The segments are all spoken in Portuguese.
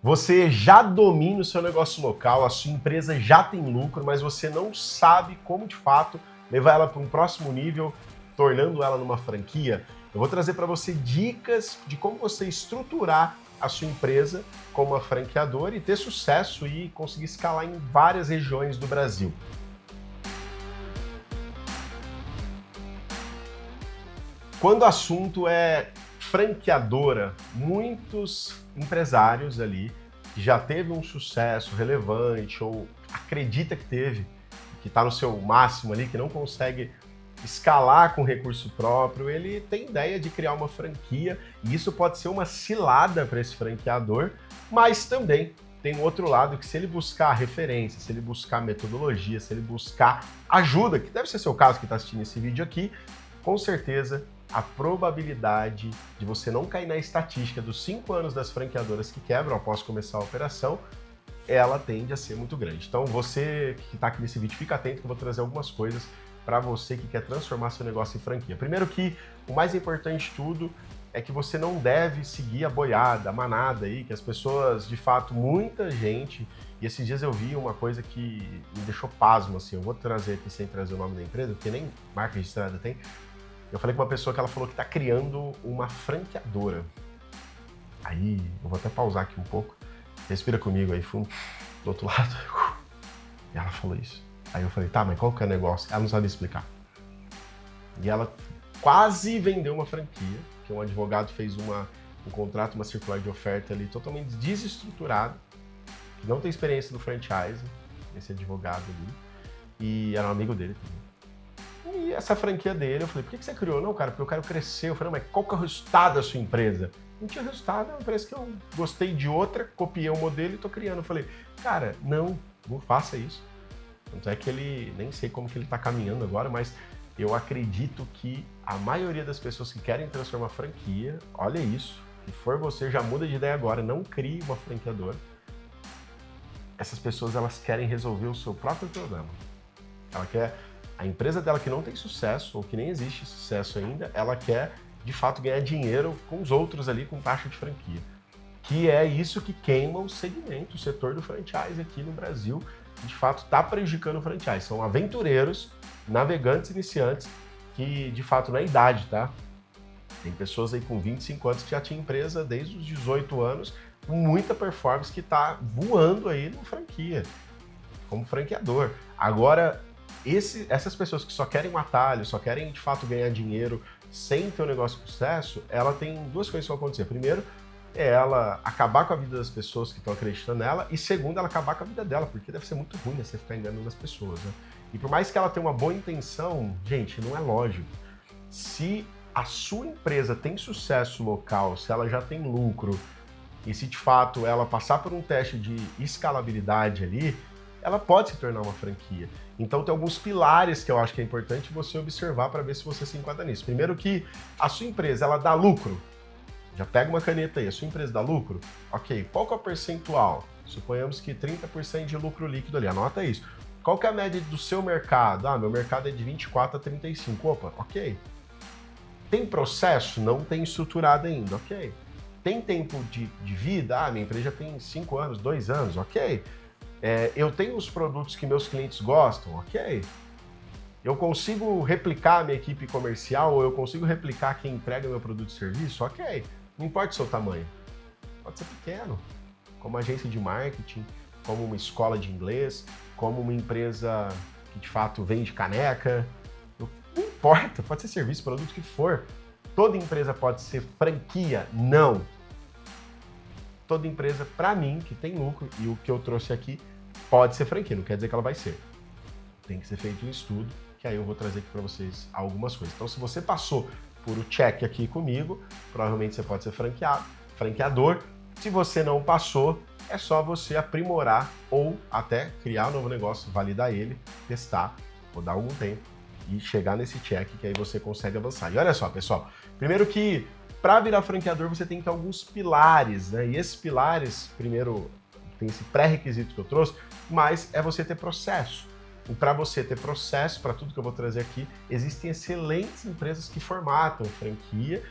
Você já domina o seu negócio local, a sua empresa já tem lucro, mas você não sabe como de fato levar ela para um próximo nível, tornando ela numa franquia? Eu vou trazer para você dicas de como você estruturar a sua empresa como uma franqueadora e ter sucesso e conseguir escalar em várias regiões do Brasil. Quando o assunto é franqueadora, muitos empresários ali que já teve um sucesso relevante ou acredita que teve, que está no seu máximo ali, que não consegue escalar com recurso próprio, ele tem ideia de criar uma franquia e isso pode ser uma cilada para esse franqueador, mas também tem um outro lado que se ele buscar referência, se ele buscar metodologia, se ele buscar ajuda, que deve ser seu caso que está assistindo esse vídeo aqui, com certeza a probabilidade de você não cair na estatística dos 5 anos das franqueadoras que quebram após começar a operação, ela tende a ser muito grande. Então você que está aqui nesse vídeo, fica atento que eu vou trazer algumas coisas para você que quer transformar seu negócio em franquia. Primeiro que o mais importante de tudo é que você não deve seguir a boiada, a manada aí, que as pessoas, de fato, muita gente, e esses dias eu vi uma coisa que me deixou pasmo, assim, eu vou trazer aqui sem trazer o nome da empresa, porque nem marca registrada tem. Eu falei com uma pessoa que ela falou que está criando uma franqueadora. Aí, eu vou até pausar aqui um pouco. Respira comigo aí, fundo, do outro lado. E ela falou isso. Aí eu falei, tá, mas qual que é o negócio? Ela não sabia explicar. E ela quase vendeu uma franquia, que um advogado fez um contrato, uma circular de oferta ali totalmente desestruturado, que não tem experiência no franchise, esse advogado ali, e era um amigo dele também. E essa franquia dele, eu falei, por que você criou? Não, cara, porque eu quero crescer. Eu falei, mas qual que é o resultado da sua empresa? Não tinha resultado, é uma empresa que eu gostei de outra, copiei o modelo e tô criando. Eu falei, cara, não faça isso. Tanto é que ele, nem sei como que ele tá caminhando agora, mas eu acredito que a maioria das pessoas que querem transformar franquia, olha isso, se for você, já muda de ideia agora, não crie uma franqueadora. Essas pessoas, elas querem resolver o seu próprio problema. Ela quer... A empresa dela que não tem sucesso, ou que nem existe sucesso ainda, ela quer, de fato, ganhar dinheiro com os outros ali, com taxa de franquia. Que é isso que queima o segmento, o setor do franchise aqui no Brasil, que de fato está prejudicando o franchise. São aventureiros, navegantes iniciantes, que de fato não é idade, tá? Tem pessoas aí com 25 anos que já tinha empresa desde os 18 anos, com muita performance, que está voando aí no franquia, como franqueador. Agora... essas pessoas que só querem um atalho, só querem de fato ganhar dinheiro sem ter um negócio de sucesso, ela tem duas coisas que vão acontecer. Primeiro, é ela acabar com a vida das pessoas que estão acreditando nela, e segundo, ela acabar com a vida dela, porque deve ser muito ruim, né, você ficar enganando as pessoas, né? E por mais que ela tenha uma boa intenção, gente, não é lógico. Se a sua empresa tem sucesso local, se ela já tem lucro, e se de fato ela passar por um teste de escalabilidade ali, ela pode se tornar uma franquia. Então tem alguns pilares que eu acho que é importante você observar para ver se você se enquadra nisso. Primeiro que a sua empresa, ela dá lucro. Já pega uma caneta aí, a sua empresa dá lucro? Ok, qual que é o percentual? Suponhamos que 30% de lucro líquido ali, anota isso. Qual que é a média do seu mercado? Ah, meu mercado é de 24 a 35. Opa, ok. Tem processo? Não tem estruturado ainda, ok. Tem tempo de vida? Ah, minha empresa já tem 5 anos, 2 anos, ok. Eu tenho os produtos que meus clientes gostam, ok. Eu consigo replicar a minha equipe comercial ou eu consigo replicar quem entrega meu produto e serviço, ok. Não importa o seu tamanho. Pode ser pequeno, como agência de marketing, como uma escola de inglês, como uma empresa que de fato vende caneca. Não importa, pode ser serviço, produto, o que for. Toda empresa pode ser franquia? Não. Toda empresa, para mim, que tem lucro, e o que eu trouxe aqui, pode ser franquia, não quer dizer que ela vai ser. Tem que ser feito um estudo, que aí eu vou trazer aqui para vocês algumas coisas. Então, se você passou por o check aqui comigo, provavelmente você pode ser franqueador. Se você não passou, é só você aprimorar ou até criar um novo negócio, validar ele, testar, vou dar algum tempo e chegar nesse check que aí você consegue avançar. E olha só, pessoal, primeiro que para virar franqueador, você tem que ter alguns pilares, né? E esses pilares, primeiro, tem esse pré-requisito que eu trouxe, mas é você ter processo. E para você ter processo, para tudo que eu vou trazer aqui, existem excelentes empresas que formatam franquia.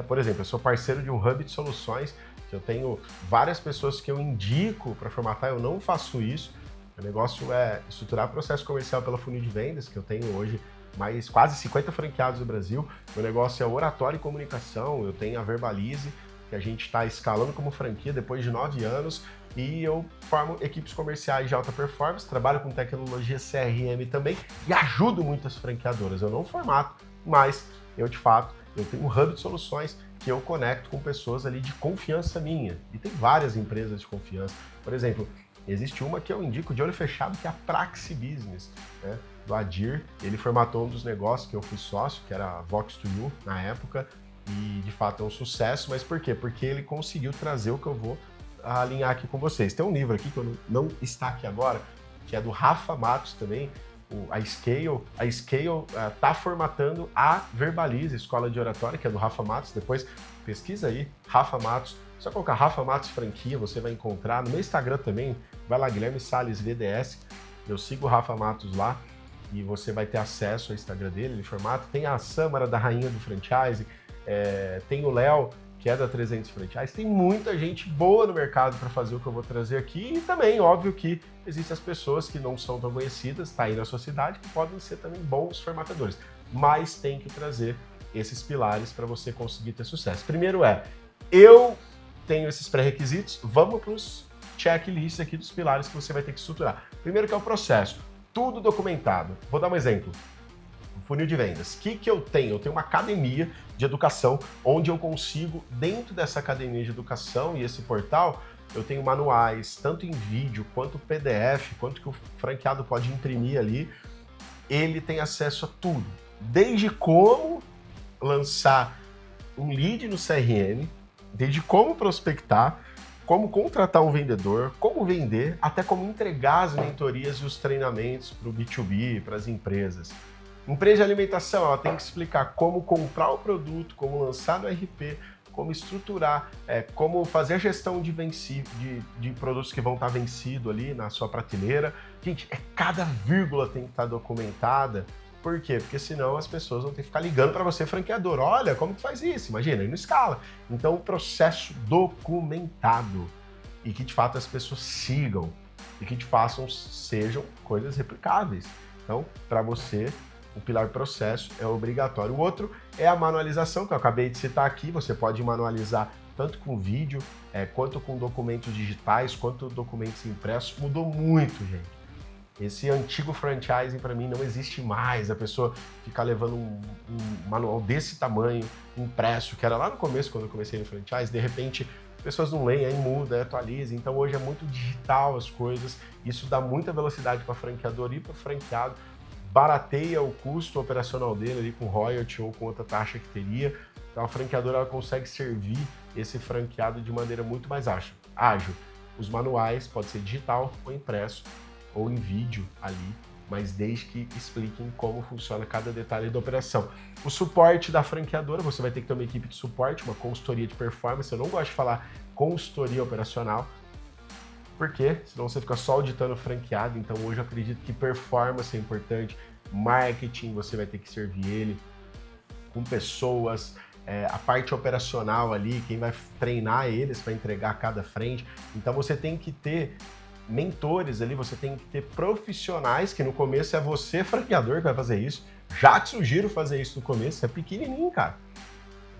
Por exemplo, eu sou parceiro de um hub de soluções Eu tenho várias pessoas que eu indico para formatar, eu não faço isso. O negócio é estruturar processo comercial pela funil de vendas, que eu tenho hoje mais quase 50 franqueados no Brasil. Meu negócio é oratório e comunicação, eu tenho a Verbalize, que a gente está escalando como franquia depois de 9 anos, e eu formo equipes comerciais de alta performance, trabalho com tecnologia CRM também e ajudo muitas franqueadoras. Eu não formato, mas eu de fato, eu tenho um hub de soluções que eu conecto com pessoas ali de confiança minha. E tem várias empresas de confiança. Por exemplo, existe uma que eu indico de olho fechado, que é a Praxi Business, né? Do Adir. Ele formatou um dos negócios que eu fui sócio, que era a Vox2You na época, e de fato é um sucesso. Mas por quê? Porque ele conseguiu trazer o que eu vou alinhar aqui com vocês. Tem um livro aqui que não está aqui agora, que é do Rafa Matos também, a Scale. A Scale está formatando a Verbalize, Escola de Oratória, que é do Rafa Matos. Depois pesquisa aí, Rafa Matos. Só colocar Rafa Matos Franquia, você vai encontrar. No meu Instagram também, vai lá, Guilherme Salles VDS. Eu sigo o Rafa Matos lá e você vai ter acesso ao Instagram dele, ele formata. Tem a Samara, da Rainha do Franchise, tem o Léo, que é da 300 Franchise. Tem muita gente boa no mercado para fazer o que eu vou trazer aqui. E também, óbvio, que existem as pessoas que não são tão conhecidas, tá aí na sua cidade, que podem ser também bons formatadores. Mas tem que trazer esses pilares para você conseguir ter sucesso. Primeiro eu tenho esses pré-requisitos, vamos para os checklists aqui dos pilares que você vai ter que estruturar. Primeiro que é o processo, tudo documentado. Vou dar um exemplo. Funil de vendas. O que eu tenho? Eu tenho uma academia de educação, onde eu consigo, dentro dessa academia de educação e esse portal, eu tenho manuais, tanto em vídeo, quanto PDF, quanto que o franqueado pode imprimir ali. Ele tem acesso a tudo. Desde como lançar um lead no CRM, desde como prospectar, como contratar um vendedor, como vender, até como entregar as mentorias e os treinamentos para o B2B, para as empresas. Empresa de alimentação, ela tem que explicar como comprar o produto, como lançar no RP, como estruturar, como fazer a gestão de produtos que vão estar vencidos ali na sua prateleira. Gente, cada vírgula tem que estar documentada. Por quê? Porque senão as pessoas vão ter que ficar ligando para você, franqueador. Olha, como que faz isso? Imagina, aí não escala. Então, o processo documentado e que de fato as pessoas sigam e que de fato sejam coisas replicáveis. Então, para você, o pilar processo é obrigatório. O outro é a manualização, que eu acabei de citar aqui. Você pode manualizar tanto com vídeo, quanto com documentos digitais, quanto documentos impressos. Mudou muito, gente. Esse antigo franchising, para mim, não existe mais. A pessoa ficar levando um manual desse tamanho, impresso, que era lá no começo, quando eu comecei no franchise, de repente, as pessoas não leem, aí muda, aí atualiza. Então, hoje é muito digital as coisas. Isso dá muita velocidade para o franqueador e para o franqueado. Barateia o custo operacional dele ali com royalty ou com outra taxa que teria. Então a franqueadora ela consegue servir esse franqueado de maneira muito mais ágil. Os manuais pode ser digital ou impresso ou em vídeo ali, mas desde que expliquem como funciona cada detalhe da operação. O suporte da franqueadora, você vai ter que ter uma equipe de suporte, uma consultoria de performance. Eu não gosto de falar consultoria operacional, porque senão você fica só auditando o franqueado. Então hoje eu acredito que performance é importante, marketing você vai ter que servir ele com pessoas, a parte operacional ali, quem vai treinar eles para entregar cada frente. Então você tem que ter mentores ali, você tem que ter profissionais, que no começo é você, franqueador, que vai fazer isso. Já te sugiro fazer isso no começo, é pequenininho, cara.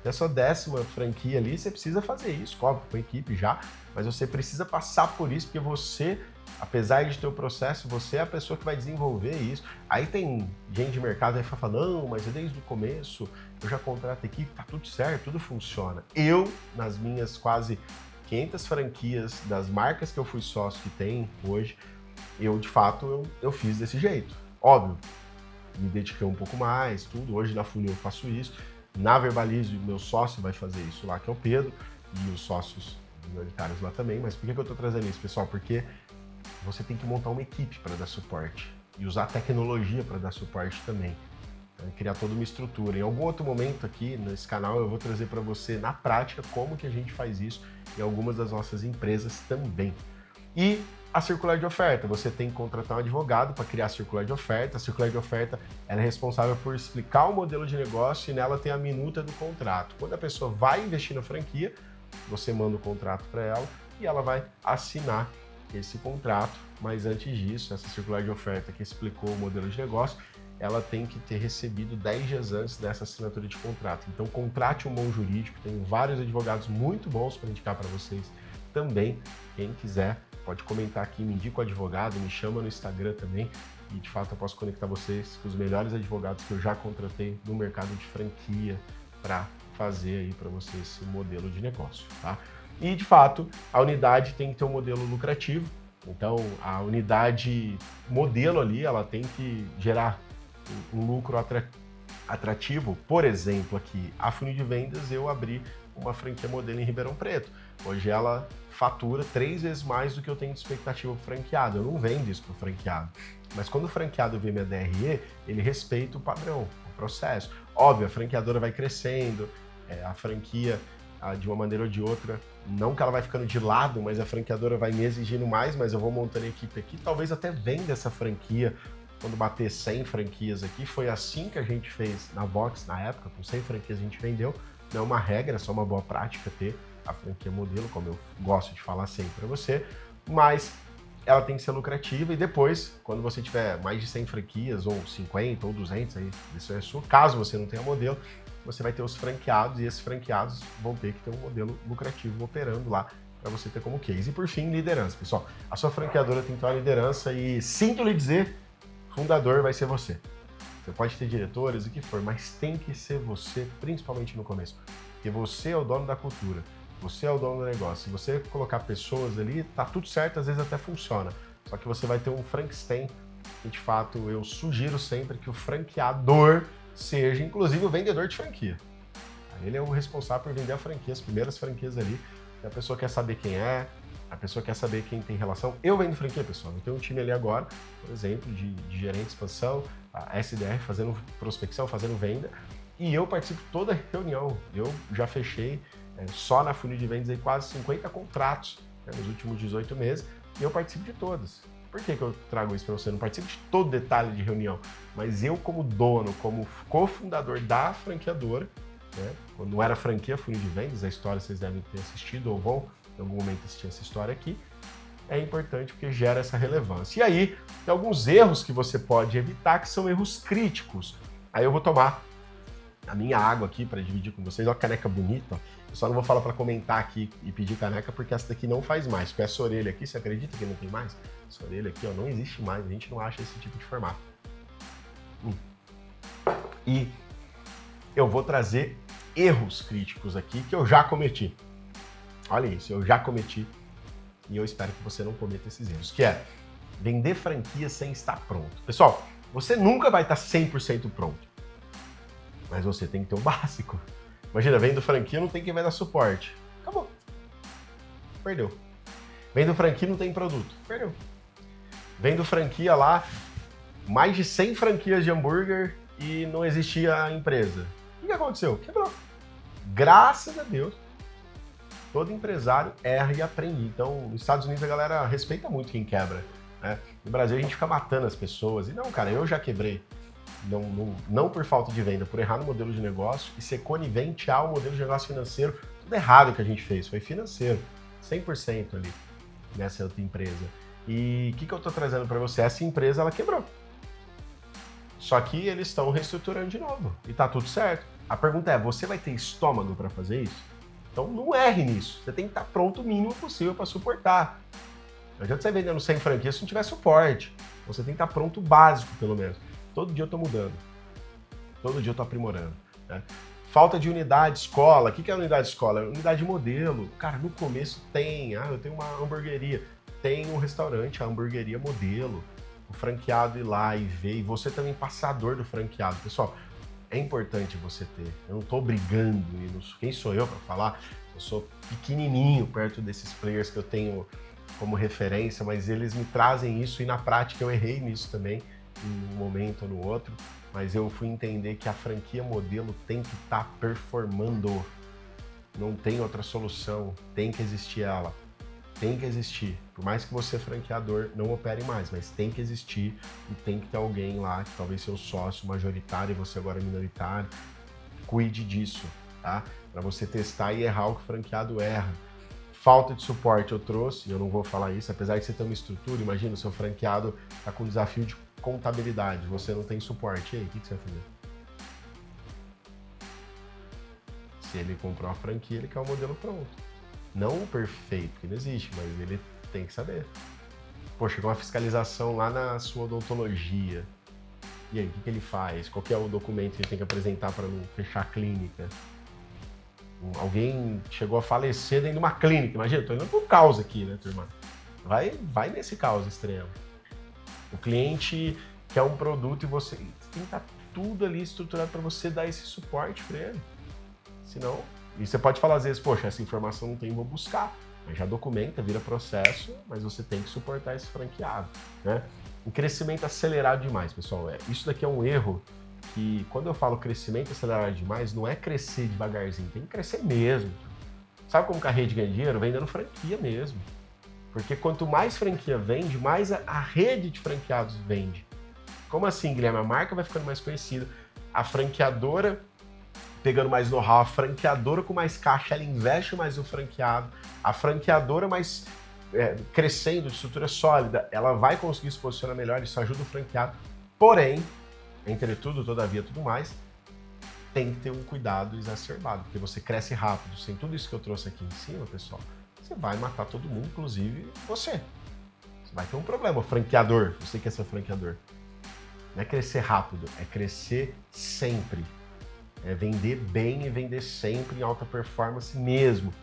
Na sua 10ª franquia ali, você precisa fazer isso, óbvio, com a equipe já, mas você precisa passar por isso, porque você, apesar de ter o processo, você é a pessoa que vai desenvolver isso. Aí tem gente de mercado aí que fala, não, mas desde o começo eu já contrato a equipe, tá tudo certo, tudo funciona. Eu, nas minhas quase 500 franquias das marcas que eu fui sócio que tem hoje, eu de fato eu fiz desse jeito. Óbvio, me dediquei um pouco mais, tudo. Hoje na Funil eu faço isso. Na Verbalize, meu sócio vai fazer isso lá, que é o Pedro, e os sócios minoritários lá também. Mas por que eu estou trazendo isso, pessoal? Porque você tem que montar uma equipe para dar suporte e usar tecnologia para dar suporte também. Criar toda uma estrutura. Em algum outro momento aqui nesse canal eu vou trazer para você na prática como que a gente faz isso em algumas das nossas empresas também. E a circular de oferta, você tem que contratar um advogado para criar a circular de oferta. A circular de oferta ela é responsável por explicar o modelo de negócio e nela tem a minuta do contrato. Quando a pessoa vai investir na franquia, você manda o contrato para ela e ela vai assinar esse contrato, mas antes disso, essa circular de oferta que explicou o modelo de negócio, ela tem que ter recebido 10 dias antes dessa assinatura de contrato. Então, contrate um bom jurídico, tem vários advogados muito bons para indicar para vocês também. Quem quiser, pode comentar aqui, me indica o advogado, me chama no Instagram também, e de fato eu posso conectar vocês com os melhores advogados que eu já contratei no mercado de franquia para fazer aí para vocês esse modelo de negócio, tá? E de fato, a unidade tem que ter um modelo lucrativo. Então, a unidade modelo ali, ela tem que gerar um lucro atrativo. Por exemplo, aqui, a Funil de Vendas, eu abri uma franquia modelo em Ribeirão Preto. Hoje ela fatura 3 vezes mais do que eu tenho de expectativa para o franqueado. Eu não vendo isso para o franqueado. Mas quando o franqueado vê minha DRE, ele respeita o padrão, o processo. Óbvio, a franqueadora vai crescendo, a franquia, de uma maneira ou de outra, não que ela vai ficando de lado, mas a franqueadora vai me exigindo mais, mas eu vou montando a equipe aqui, talvez até venda essa franquia quando bater 100 franquias aqui. Foi assim que a gente fez na Vox na época, com 100 franquias a gente vendeu. Não é uma regra, é só uma boa prática ter a franquia modelo, como eu gosto de falar sempre para você, mas ela tem que ser lucrativa. E depois, quando você tiver mais de 100 franquias, ou 50, ou 200, aí isso é sua, caso você não tenha modelo, você vai ter os franqueados, e esses franqueados vão ter que ter um modelo lucrativo operando lá para você ter como case. E por fim, liderança. Pessoal, a sua franqueadora tem que ter uma liderança e, sinto lhe dizer, fundador vai ser você. Você pode ter diretores, o que for, mas tem que ser você, principalmente no começo. Porque você é o dono da cultura, você é o dono do negócio. Se você colocar pessoas ali, tá tudo certo, às vezes até funciona. Só que você vai ter um Frankenstein, e de fato eu sugiro sempre que o franqueador seja, inclusive, o vendedor de franquia. Ele é o responsável por vender a franquia, as primeiras franquias ali. E a pessoa quer saber quem é, a pessoa quer saber quem tem relação. Eu vendo franquia, pessoal. Eu tenho um time ali agora, por exemplo, de gerente de expansão, a SDR fazendo prospecção, fazendo venda. E eu participo de toda reunião. Eu já fechei só na Funil de Vendas aí quase 50 contratos nos últimos 18 meses. E eu participo de todas. Por que eu trago isso para você? Eu não participo de todo detalhe de reunião, mas eu como dono, como cofundador da franqueadora, né? Quando não era franquia Funil de Vendas, a história vocês devem ter assistido ou vão em algum momento assistir essa história aqui, é importante porque gera essa relevância. E aí, tem alguns erros que você pode evitar, que são erros críticos. Aí eu vou tomar a minha água aqui para dividir com vocês. Olha que caneca bonita. Eu só não vou falar para comentar aqui e pedir caneca, porque essa daqui não faz mais. Com essa orelha aqui, você acredita que não tem mais? Essa orelha aqui, ó, não existe mais. A gente não acha esse tipo de formato. E eu vou trazer erros críticos aqui que eu já cometi. Olha isso, eu já cometi e eu espero que você não cometa esses erros, que é vender franquia sem estar pronto. Pessoal, você nunca vai estar 100% pronto, mas você tem que ter o básico. Imagina, vendo franquia, não tem quem vai dar suporte. Acabou. Perdeu. Vendo franquia, não tem produto. Perdeu. Vendo franquia lá, mais de 100 franquias de hambúrguer e não existia a empresa. O que aconteceu? Quebrou. Graças a Deus, todo empresário erra e aprende. Então, nos Estados Unidos a galera respeita muito quem quebra, né? No Brasil a gente fica matando as pessoas. E não, cara, eu já quebrei. Não por falta de venda, por errar no modelo de negócio e ser conivente ao modelo de negócio financeiro. Tudo errado que a gente fez, foi financeiro, 100% ali nessa outra empresa. E o que eu tô trazendo para você? Essa empresa, ela quebrou. Só que eles estão reestruturando de novo e tá tudo certo. A pergunta é, você vai ter estômago para fazer isso? Então não erre nisso, você tem que estar pronto o mínimo possível para suportar. Não adianta você vendendo 100 franquias se não tiver suporte. Então, você tem que estar pronto o básico, pelo menos. Todo dia eu estou mudando, todo dia eu estou aprimorando, né? Falta de unidade escola. O que é unidade escola? É unidade modelo. Cara, no começo tem, eu tenho uma hamburgueria, tem um restaurante, a hamburgueria modelo, o franqueado ir lá e ver, e você também passador do franqueado. Pessoal, é importante você ter, eu não estou brigando, quem sou eu para falar? Eu sou pequenininho perto desses players que eu tenho como referência, mas eles me trazem isso e na prática eu errei nisso também, em um momento ou no outro, mas eu fui entender que a franquia modelo tem que estar performando, não tem outra solução, tem que existir ela, tem que existir, por mais que você franqueador não opere mais, mas tem que existir e tem que ter alguém lá, que talvez seu sócio majoritário e você agora minoritário, cuide disso, tá? para você testar e errar o que o franqueado erra. Falta de suporte eu trouxe, eu não vou falar isso, apesar de você ter uma estrutura, imagina o seu franqueado está com desafio de contabilidade, você não tem suporte, e aí, o que você vai fazer? Se ele comprou a franquia, ele quer o modelo pronto. Não o perfeito, que não existe, mas ele tem que saber. Pô, chegou uma fiscalização lá na sua odontologia. E aí, o que ele faz? Qual que é o documento que ele tem que apresentar para não fechar a clínica? Alguém chegou a falecer dentro de uma clínica. Imagina, estou indo por causa aqui, né, turma? Vai nesse caos extremo. O cliente quer um produto e você tem que estar tudo ali estruturado para você dar esse suporte para ele. Senão, e você pode falar às vezes, poxa, essa informação não tem, vou buscar. Mas já documenta, vira processo, mas você tem que suportar esse franqueado, né? Um crescimento acelerado demais, pessoal. Isso daqui é um erro que, quando eu falo crescimento acelerado demais, não é crescer devagarzinho, tem que crescer mesmo. Sabe como que a rede ganha dinheiro? Vendendo franquia mesmo. Porque quanto mais franquia vende, mais a rede de franqueados vende. Como assim, Guilherme? A marca vai ficando mais conhecida, a franqueadora pegando mais know-how, a franqueadora com mais caixa, ela investe mais no franqueado, a franqueadora mais crescendo, de estrutura sólida, ela vai conseguir se posicionar melhor, isso ajuda o franqueado. Porém, entretudo, todavia, tudo mais, tem que ter um cuidado exacerbado, porque você cresce rápido, sem tudo isso que eu trouxe aqui em cima, pessoal, você vai matar todo mundo, inclusive você. Você vai ter um problema, o franqueador, você quer ser franqueador. Não é crescer rápido, é crescer sempre. É vender bem e vender sempre em alta performance mesmo.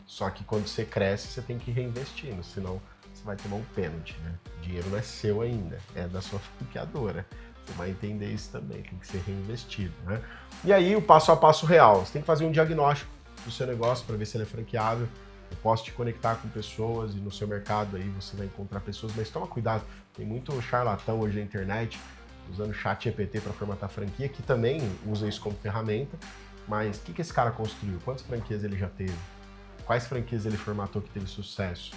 Só que quando você cresce, você tem que ir reinvestindo, senão você vai tomar um pênalti, né? O dinheiro não é seu ainda, é da sua franqueadora. Você vai entender isso também, tem que ser reinvestido, né? E aí, o passo a passo real. Você tem que fazer um diagnóstico do seu negócio para ver se ele é franqueável. Eu posso te conectar com pessoas e no seu mercado aí você vai encontrar pessoas, mas toma cuidado, tem muito charlatão hoje na internet usando o chat GPT para formatar franquia, que também usa isso como ferramenta, mas o que esse cara construiu? Quantas franquias ele já teve? Quais franquias ele formatou que teve sucesso?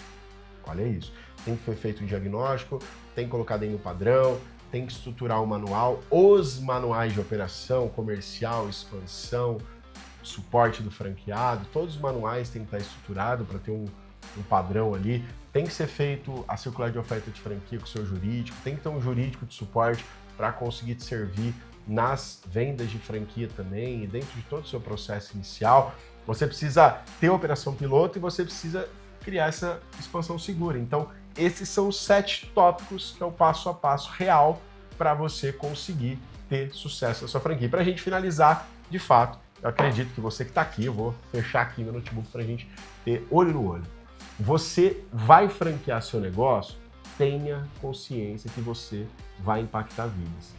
Olha isso. Tem que ser feito um diagnóstico, tem que colocar dentro do padrão, tem que estruturar o manual, os manuais de operação, comercial, expansão, suporte do franqueado, todos os manuais têm que estar estruturados para ter um padrão ali. Tem que ser feito a circular de oferta de franquia com o seu jurídico, tem que ter um jurídico de suporte para conseguir te servir nas vendas de franquia também e dentro de todo o seu processo inicial. Você precisa ter a operação piloto e você precisa criar essa expansão segura. Então, esses são os 7 tópicos que é o passo a passo real para você conseguir ter sucesso na sua franquia. Para a gente finalizar, de fato, eu acredito que você que está aqui, eu vou fechar aqui meu notebook para a gente ter olho no olho. Você vai franquear seu negócio? Tenha consciência que você vai impactar vidas.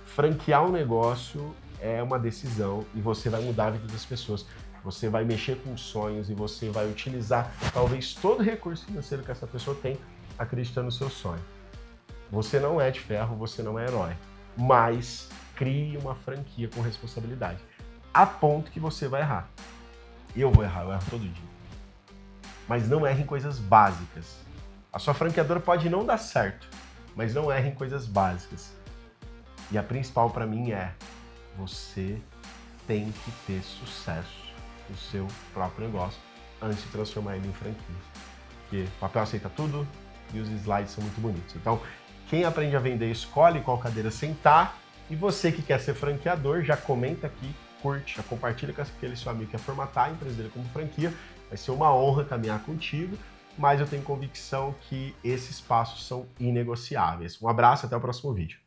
Franquear um negócio é uma decisão e você vai mudar a vida das pessoas. Você vai mexer com sonhos e você vai utilizar talvez todo o recurso financeiro que essa pessoa tem acreditando no seu sonho. Você não é de ferro, você não é herói, mas crie uma franquia com responsabilidade, a ponto que você vai errar. Eu vou errar, eu erro todo dia. Mas não erre em coisas básicas. A sua franqueadora pode não dar certo, mas não erre em coisas básicas. E a principal para mim é, você tem que ter sucesso no seu próprio negócio antes de transformar ele em franquia. Porque o papel aceita tudo e os slides são muito bonitos. Então, quem aprende a vender, escolhe qual cadeira sentar. E você que quer ser franqueador, já comenta aqui, curte, já compartilha com aquele seu amigo que quer formatar a empresa dele como franquia. Vai ser uma honra caminhar contigo, mas eu tenho convicção que esses passos são inegociáveis. Um abraço, até o próximo vídeo.